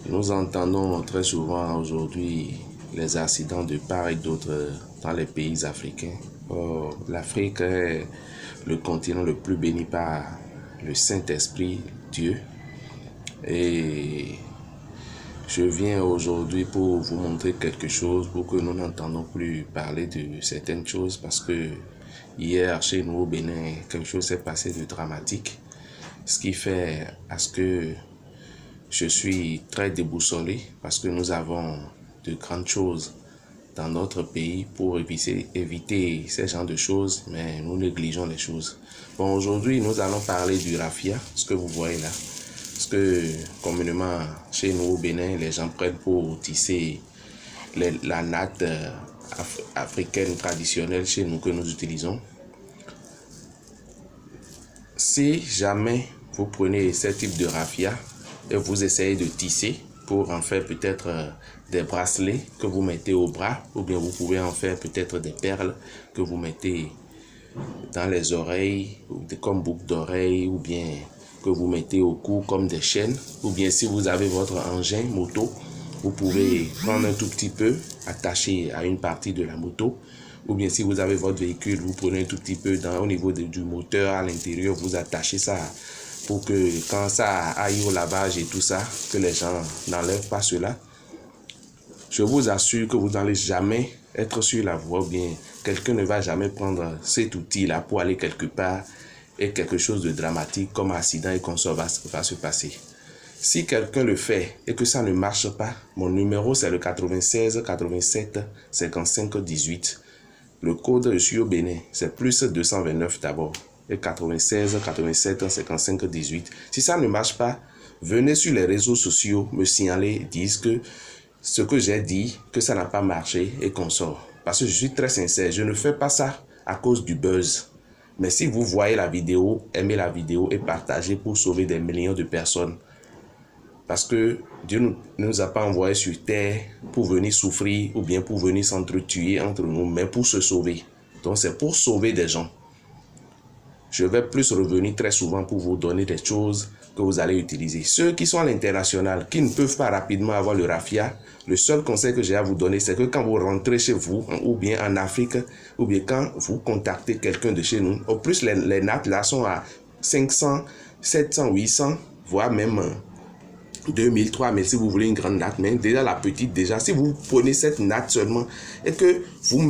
Nous entendons très souvent aujourd'hui les accidents de part et d'autre dans les pays africains. Or, l'Afrique est le continent le plus béni par le Saint-Esprit, Dieu. Et je viens aujourd'hui pour vous montrer quelque chose pour que nous n'entendons plus parler de certaines choses parce que hier chez nous au Bénin, quelque chose s'est passé de dramatique. Ce qui fait à ce que je suis très déboussolé parce que nous avons de grandes choses dans notre pays pour éviter ces genres de choses, mais nous négligeons les choses. Bon, aujourd'hui, nous allons parler du raffia, ce que vous voyez là. Ce que communément chez nous au Bénin, les gens prennent pour tisser la natte africaine traditionnelle chez nous que nous utilisons. Si jamais vous prenez ce type de raffia et vous essayez de tisser pour en faire peut-être des bracelets que vous mettez au bras, ou bien vous pouvez en faire peut-être des perles que vous mettez dans les oreilles comme boucle d'oreille, ou bien que vous mettez au cou comme des chaînes, ou bien si vous avez votre engin moto, vous pouvez prendre un tout petit peu, attacher à une partie de la moto, ou bien si vous avez votre véhicule, vous prenez un tout petit peu au niveau du moteur à l'intérieur, vous attachez ça pour que quand ça aille au lavage et tout ça, que les gens n'enlèvent pas cela. Je vous assure que vous n'allez jamais être sur la voie, ou bien quelqu'un ne va jamais prendre cet outil-là pour aller quelque part et quelque chose de dramatique comme accident et qu'on va se passer. Si quelqu'un le fait et que ça ne marche pas, mon numéro c'est le 96 87 55 18. Le code je suis au Bénin, c'est plus 229 d'abord. Et 96 87 55 18. Si ça ne marche pas, venez sur les réseaux sociaux me signaler, disent que ce que j'ai dit, que ça n'a pas marché et qu'on sort. Parce que je suis très sincère, je ne fais pas ça à cause du buzz. Mais si vous voyez la vidéo, aimez la vidéo et partagez pour sauver des millions de personnes. Parce que Dieu ne nous a pas envoyés sur terre pour venir souffrir ou bien pour venir s'entretuer entre nous, mais pour se sauver. Donc c'est pour sauver des gens. Je vais plus revenir très souvent pour vous donner des choses que vous allez utiliser. Ceux qui sont à l'international, qui ne peuvent pas rapidement avoir le raffia, le seul conseil que j'ai à vous donner, c'est que quand vous rentrez chez vous, ou bien en Afrique, ou bien quand vous contactez quelqu'un de chez nous, au plus les nattes là sont à 500, 700, 800, voire même 2000, 3000 si vous voulez une grande natte, mais déjà la petite, déjà, si vous prenez cette natte seulement et que vous mettez